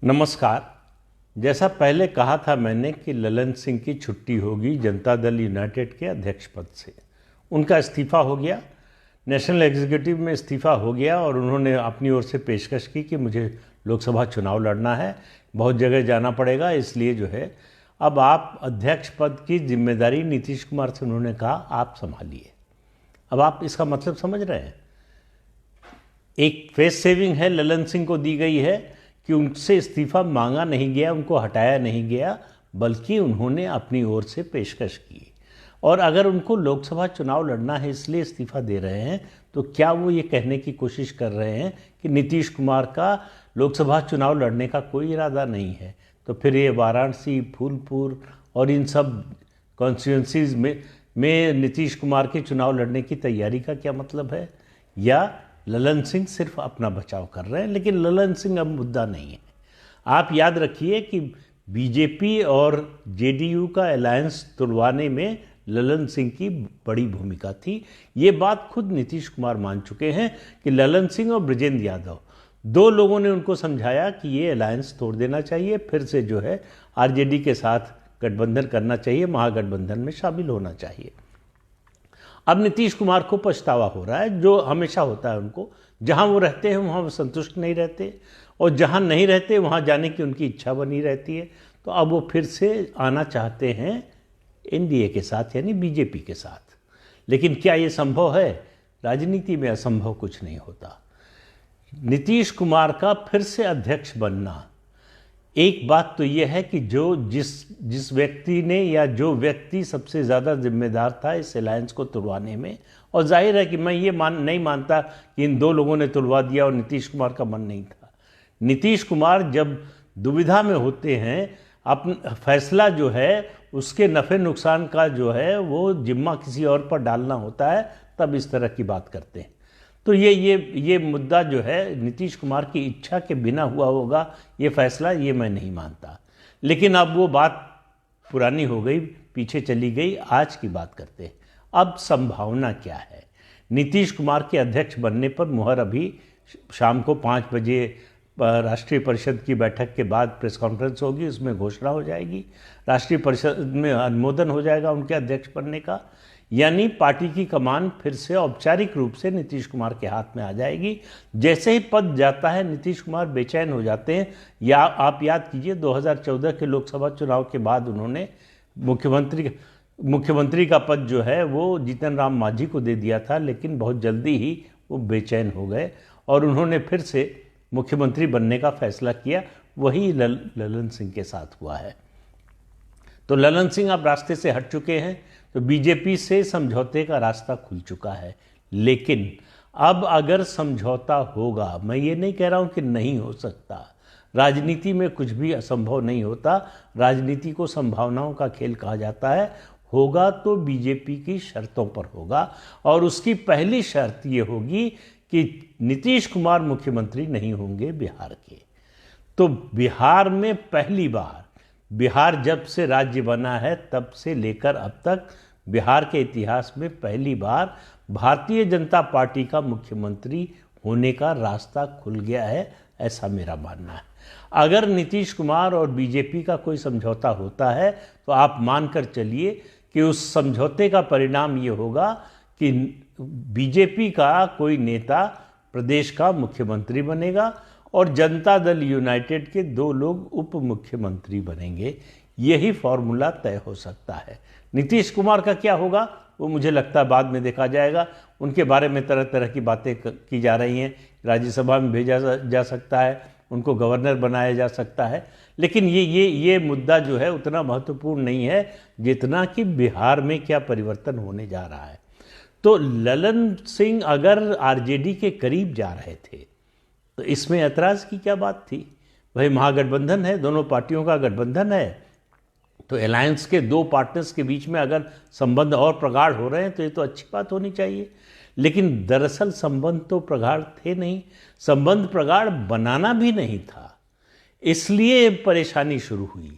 नमस्कार। जैसा पहले कहा था मैंने कि ललन सिंह की छुट्टी होगी जनता दल यूनाइटेड के अध्यक्ष पद से। उनका इस्तीफ़ा हो गया, नेशनल एग्जीक्यूटिव में इस्तीफ़ा हो गया और उन्होंने अपनी ओर से पेशकश की कि मुझे लोकसभा चुनाव लड़ना है, बहुत जगह जाना पड़ेगा, इसलिए जो है अब आप अध्यक्ष पद की जिम्मेदारी नीतीश कुमार से उन्होंने कहा आप संभालिए। अब आप इसका मतलब समझ रहे हैं, एक फेस सेविंग है ललन सिंह को दी गई है कि उनसे इस्तीफ़ा मांगा नहीं गया, उनको हटाया नहीं गया, बल्कि उन्होंने अपनी ओर से पेशकश की। और अगर उनको लोकसभा चुनाव लड़ना है इसलिए इस्तीफ़ा दे रहे हैं, तो क्या वो ये कहने की कोशिश कर रहे हैं कि नीतीश कुमार का लोकसभा चुनाव लड़ने का कोई इरादा नहीं है? तो फिर ये वाराणसी, फूलपुर और इन सब कॉन्स्टिट्यूंसीज में नीतीश कुमार के चुनाव लड़ने की तैयारी का क्या मतलब है? या ललन सिंह सिर्फ अपना बचाव कर रहे हैं? लेकिन ललन सिंह अब मुद्दा नहीं है। आप याद रखिए कि बीजेपी और जेडीयू का अलायंस तुड़वाने में ललन सिंह की बड़ी भूमिका थी। ये बात खुद नीतीश कुमार मान चुके हैं कि ललन सिंह और ब्रजेंद्र यादव, दो लोगों ने उनको समझाया कि ये अलायंस तोड़ देना चाहिए, फिर से जो है आरजेडी के साथ गठबंधन करना चाहिए, महागठबंधन में शामिल होना चाहिए। अब नीतीश कुमार को पछतावा हो रहा है, जो हमेशा होता है उनको। जहां वो रहते हैं वहां वो संतुष्ट नहीं रहते और जहां नहीं रहते वहां जाने की उनकी इच्छा बनी रहती है। तो अब वो फिर से आना चाहते हैं एनडीए के साथ, यानी बीजेपी के साथ। लेकिन क्या ये संभव है? राजनीति में असंभव कुछ नहीं होता। नीतीश कुमार का फिर से अध्यक्ष बनना, एक बात तो यह है कि जिस व्यक्ति ने या जो व्यक्ति सबसे ज़्यादा जिम्मेदार था इस अलायंस को तुड़वाने में, और जाहिर है कि मैं ये नहीं मानता कि इन दो लोगों ने तुड़वा दिया और नीतीश कुमार का मन नहीं था। नीतीश कुमार जब दुविधा में होते हैं, अपना फैसला जो है उसके नफ़े नुकसान का जो है वो जिम्मा किसी और पर डालना होता है, तब इस तरह की बात करते हैं। तो ये मुद्दा जो है नीतीश कुमार की इच्छा के बिना हुआ होगा ये फैसला, ये मैं नहीं मानता। लेकिन अब वो बात पुरानी हो गई, पीछे चली गई। आज की बात करते हैं। अब संभावना क्या है? नीतीश कुमार के अध्यक्ष बनने पर मुहर अभी शाम को 5 बजे राष्ट्रीय परिषद की बैठक के बाद प्रेस कॉन्फ्रेंस होगी, उसमें घोषणा हो जाएगी, राष्ट्रीय परिषद में अनुमोदन हो जाएगा उनके अध्यक्ष बनने का। यानी पार्टी की कमान फिर से औपचारिक रूप से नीतीश कुमार के हाथ में आ जाएगी। जैसे ही पद जाता है नीतीश कुमार बेचैन हो जाते हैं। या आप याद कीजिए 2014 के लोकसभा चुनाव के बाद उन्होंने मुख्यमंत्री का पद जो है वो जीतन राम मांझी को दे दिया था, लेकिन बहुत जल्दी ही वो बेचैन हो गए और उन्होंने फिर से मुख्यमंत्री बनने का फैसला किया। वही ललन सिंह के साथ हुआ है। तो ललन सिंह अब रास्ते से हट चुके हैं, तो बीजेपी से समझौते का रास्ता खुल चुका है। लेकिन अब अगर समझौता होगा, मैं ये नहीं कह रहा हूं कि नहीं हो सकता, राजनीति में कुछ भी असंभव नहीं होता, राजनीति को संभावनाओं का खेल कहा जाता है। होगा तो बीजेपी की शर्तों पर होगा, और उसकी पहली शर्त ये होगी कि नीतीश कुमार मुख्यमंत्री नहीं होंगे बिहार के। तो बिहार में पहली बार, बिहार जब से राज्य बना है तब से लेकर अब तक बिहार के इतिहास में पहली बार भारतीय जनता पार्टी का मुख्यमंत्री होने का रास्ता खुल गया है, ऐसा मेरा मानना है। अगर नीतीश कुमार और बीजेपी का कोई समझौता होता है तो आप मानकर चलिए कि उस समझौते का परिणाम ये होगा कि बीजेपी का कोई नेता प्रदेश का मुख्यमंत्री बनेगा और जनता दल यूनाइटेड के 2 लोग उप मुख्यमंत्री बनेंगे। यही फॉर्मूला तय हो सकता है। नीतीश कुमार का क्या होगा वो मुझे लगता है बाद में देखा जाएगा। उनके बारे में तरह तरह की बातें की जा रही हैं। राज्यसभा में भेजा जा सकता है, उनको गवर्नर बनाया जा सकता है, लेकिन ये मुद्दा जो है उतना महत्वपूर्ण नहीं है जितना कि बिहार में क्या परिवर्तन होने जा रहा है। तो ललन सिंह अगर आरजेडी के करीब जा रहे थे तो इसमें ऐतराज़ की क्या बात थी? भाई महागठबंधन है, दोनों पार्टियों का गठबंधन है, तो अलायंस के 2 पार्टनर्स के बीच में अगर संबंध और प्रगाढ़ हो रहे हैं तो ये तो अच्छी बात होनी चाहिए। लेकिन दरअसल संबंध तो प्रगाढ़ थे नहीं, संबंध प्रगाढ़ बनाना भी नहीं था, इसलिए परेशानी शुरू हुई।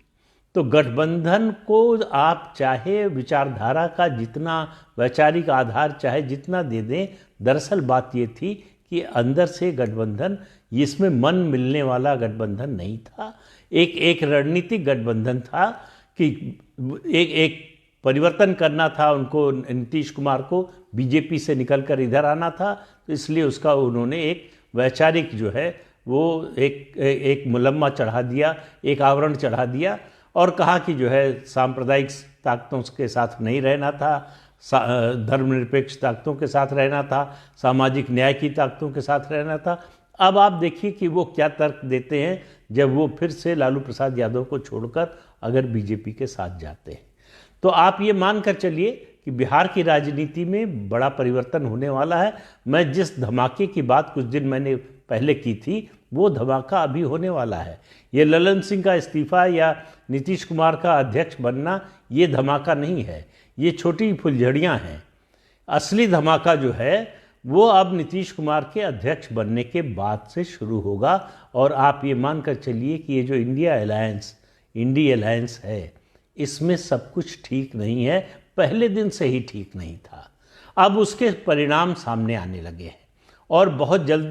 तो गठबंधन को आप चाहे विचारधारा का जितना वैचारिक आधार चाहे जितना दे दें, दरअसल बात ये थी कि अंदर से गठबंधन इसमें मन मिलने वाला गठबंधन नहीं था। एक रणनीतिक गठबंधन था कि एक परिवर्तन करना था उनको, नीतीश कुमार को बीजेपी से निकलकर इधर आना था, तो इसलिए उसका उन्होंने एक वैचारिक जो है वो एक मुलम्मा चढ़ा दिया, एक आवरण चढ़ा दिया और कहा कि जो है सांप्रदायिक ताकतों के साथ नहीं रहना था, धर्मनिरपेक्ष ताकतों के साथ रहना था, सामाजिक न्याय की ताकतों के साथ रहना था। अब आप देखिए कि वो क्या तर्क देते हैं जब वो फिर से लालू प्रसाद यादव को छोड़कर अगर बीजेपी के साथ जाते हैं। तो आप ये मान कर चलिए कि बिहार की राजनीति में बड़ा परिवर्तन होने वाला है। मैं जिस धमाके की बात कुछ दिन मैंने पहले की थी, वो धमाका अभी होने वाला है। ये ललन सिंह का इस्तीफा या नीतीश कुमार का अध्यक्ष बनना ये धमाका नहीं है, ये छोटी फुलझड़ियाँ हैं। असली धमाका जो है वो अब नीतीश कुमार के अध्यक्ष बनने के बाद से शुरू होगा। और आप ये मान कर चलिए कि ये जो इंडी अलायंस है, इसमें सब कुछ ठीक नहीं है, पहले दिन से ही ठीक नहीं था। अब उसके परिणाम सामने आने लगे हैं और बहुत जल्दी